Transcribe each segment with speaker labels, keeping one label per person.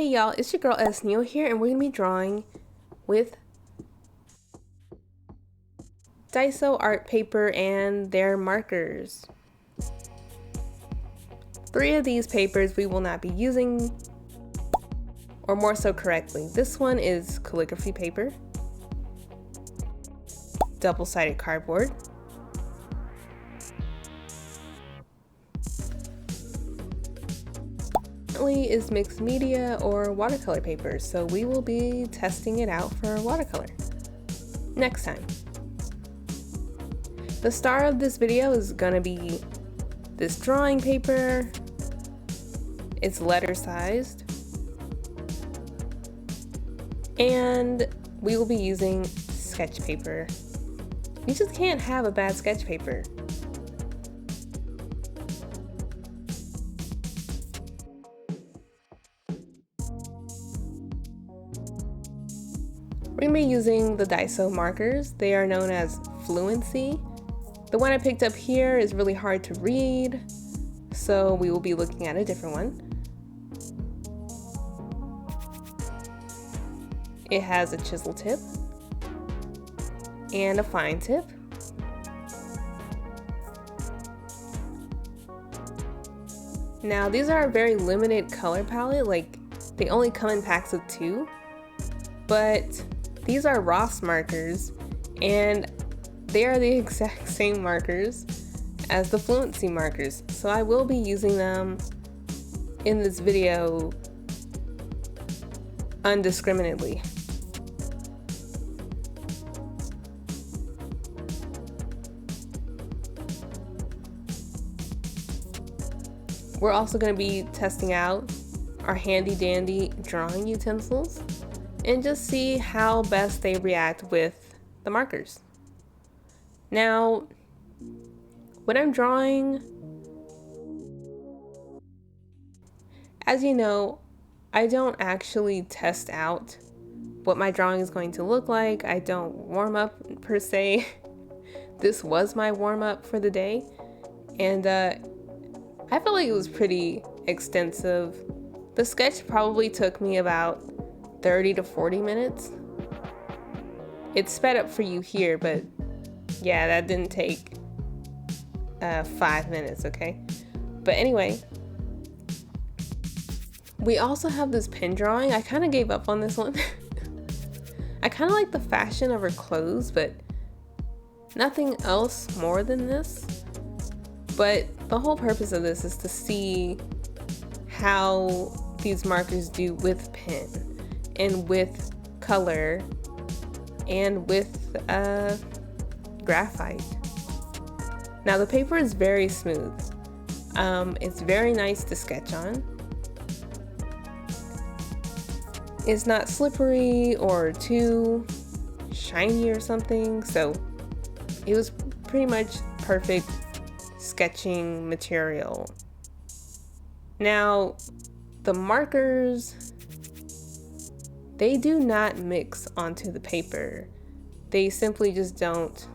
Speaker 1: Hey y'all, it's your girl S Neo here, and we're gonna be drawing with Daiso art paper and their markers. 3 of these papers we will not be using, or more so correctly. This one is calligraphy paper, double-sided cardboard, is mixed media or watercolor paper, so we will be testing it out for watercolor next time. The star of this video is gonna be this drawing paper. It's letter sized, and we will be using sketch paper. You just can't have a bad sketch paper. We're going to be using the Daiso markers. They are known as Fluency. The one I picked up here is really hard to read, so we will be looking at a different one. It has a chisel tip and a fine tip. Now these are a very limited color palette, like they only come in packs of 2, but these are Ross markers, and they are the exact same markers as the Fluency markers, so I will be using them in this video undiscriminately. We're also going to be testing out our handy dandy drawing utensils and just see how best they react with the markers. Now, when I'm drawing, as you know, I don't actually test out what my drawing is going to look like. I don't warm up per se. This was my warm up for the day, and I felt like it was pretty extensive. The sketch probably took me about 30 to 40 minutes. It's sped up for you here, but yeah, that didn't take 5 minutes, okay? But anyway, we also have this pen drawing. I kind of gave up on this one. I kind of like the fashion of her clothes, but nothing else more than this. But the whole purpose of this is to see how these markers do with pen and with color and with graphite. Now the paper is very smooth. It's very nice to sketch on. It's not slippery or too shiny or something, so it was pretty much perfect sketching material. Now, the markers, they do not mix onto the paper. They simply just don't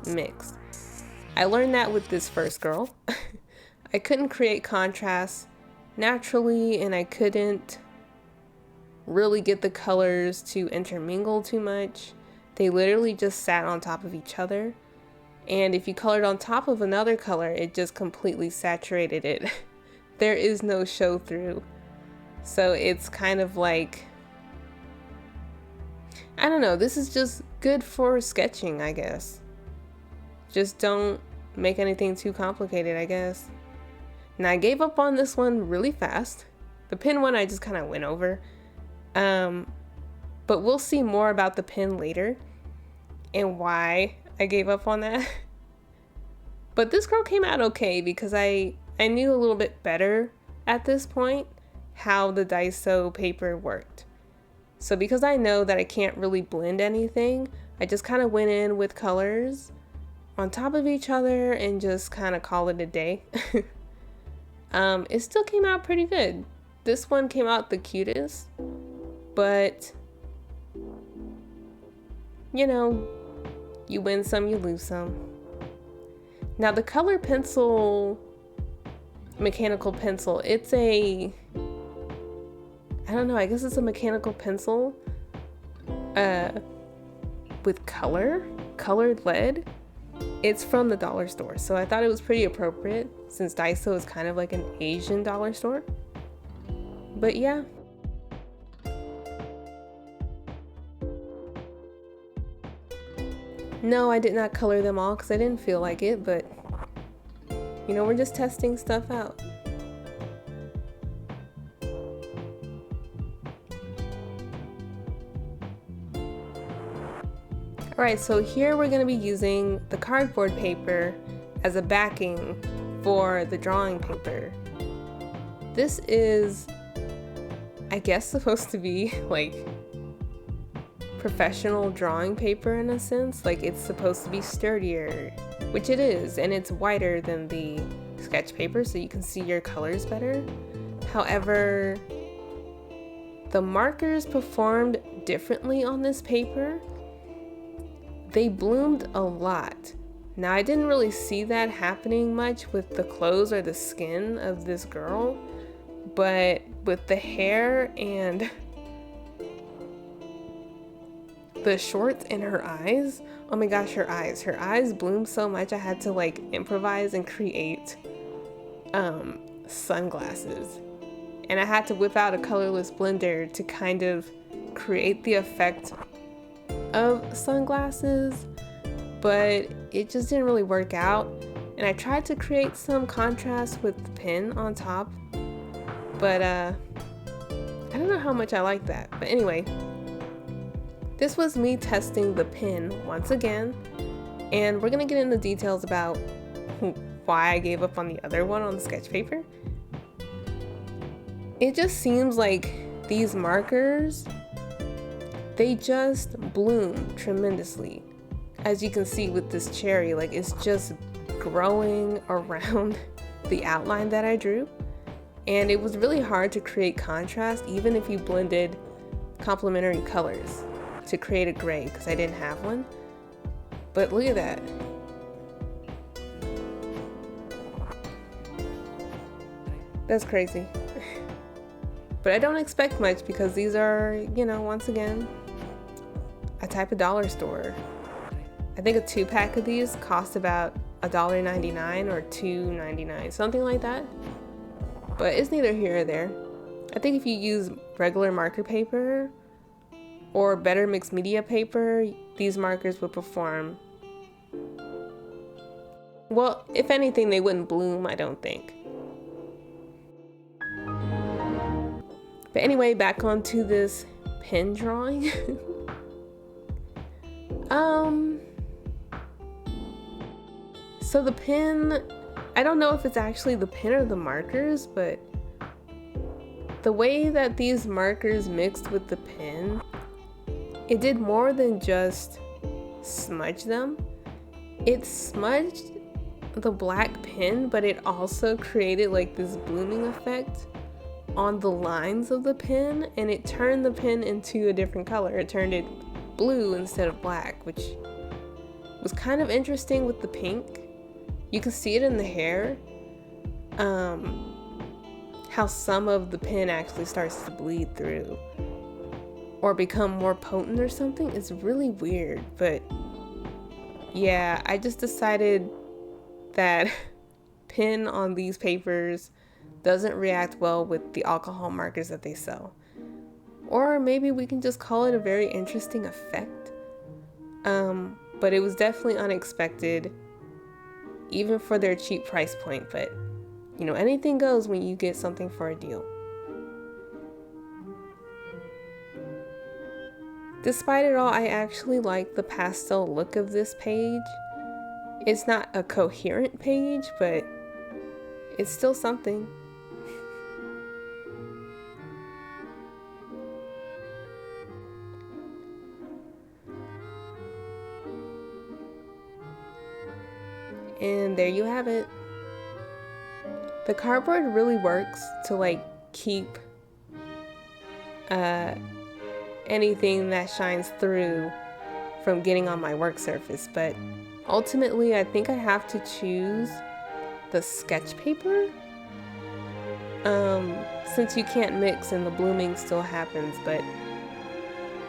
Speaker 1: mix. I learned that with this first girl. I couldn't create contrast naturally, and I couldn't really get the colors to intermingle too much. They literally just sat on top of each other. And if you colored on top of another color, it just completely saturated it. There is no show through. So it's kind of like, I don't know, this is just good for sketching, I guess. Just don't make anything too complicated, I guess. Now I gave up on this one really fast. The pen one I just kind of went over. But we'll see more about the pen later and why I gave up on that. But this girl came out okay because I knew a little bit better at this point how the Daiso paper worked. So because I know that I can't really blend anything, I just kind of went in with colors on top of each other and just kind of call it a day. It still came out pretty good. This one came out the cutest, but you know, you win some, you lose some. Now the color pencil, mechanical pencil, it's a I don't know, I guess it's a mechanical pencil with colored lead. It's from the dollar store, so I thought it was pretty appropriate since Daiso is kind of like an Asian dollar store. But yeah. No, I did not color them all because I didn't feel like it, but you know, we're just testing stuff out. Alright, so here we're going to be using the cardboard paper as a backing for the drawing paper. This is, I guess, supposed to be like professional drawing paper in a sense. Like it's supposed to be sturdier, which it is, and it's whiter than the sketch paper so you can see your colors better. However, the markers performed differently on this paper. They bloomed a lot. Now I didn't really see that happening much with the clothes or the skin of this girl, but with the hair and the shorts and her eyes, oh my gosh, her eyes bloomed so much I had to like improvise and create sunglasses. And I had to whip out a colorless blender to kind of create the effect of sunglasses, but it just didn't really work out. And I tried to create some contrast with the pen on top, but I don't know how much I like that. But anyway, this was me testing the pen once again, and we're gonna get into details about why I gave up on the other one on the sketch paper. It just seems like these markers, they just bloom tremendously. As you can see with this cherry, like it's just growing around the outline that I drew. And it was really hard to create contrast even if you blended complementary colors to create a gray because I didn't have one. But look at that. That's crazy. But I don't expect much because these are, you know, once again, a type of dollar store. I think a 2-pack of these cost about $1.99 or $2.99, something like that. But it's neither here or there. I think if you use regular marker paper or better mixed media paper, these markers would perform. Well, if anything, they wouldn't bloom, I don't think. But anyway, back onto this pen drawing. So the pen, I don't know if it's actually the pen or the markers, but the way that these markers mixed with the pen, it did more than just smudge them. It smudged the black pen, but it also created like this blooming effect on the lines of the pen, and it turned the pen into a different color. It turned it blue instead of black, which was kind of interesting with the pink. You can see it in the hair, how some of the pen actually starts to bleed through or become more potent or something. It's really weird, but yeah, I just decided that pen on these papers doesn't react well with the alcohol markers that they sell. Or maybe we can just call it a very interesting effect. But it was definitely unexpected, even for their cheap price point. But you know, anything goes when you get something for a deal. Despite it all, I actually like the pastel look of this page. It's not a coherent page, but it's still something. And there you have it. The cardboard really works to like keep anything that shines through from getting on my work surface, but ultimately I think I have to choose the sketch paper. since you can't mix and the blooming still happens, but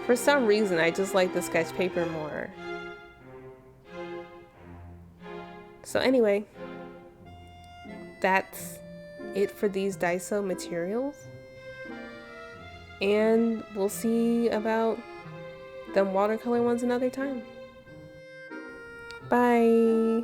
Speaker 1: for some reason I just like the sketch paper more. So anyway, that's it for these Daiso materials. And we'll see about them watercolor ones another time. Bye!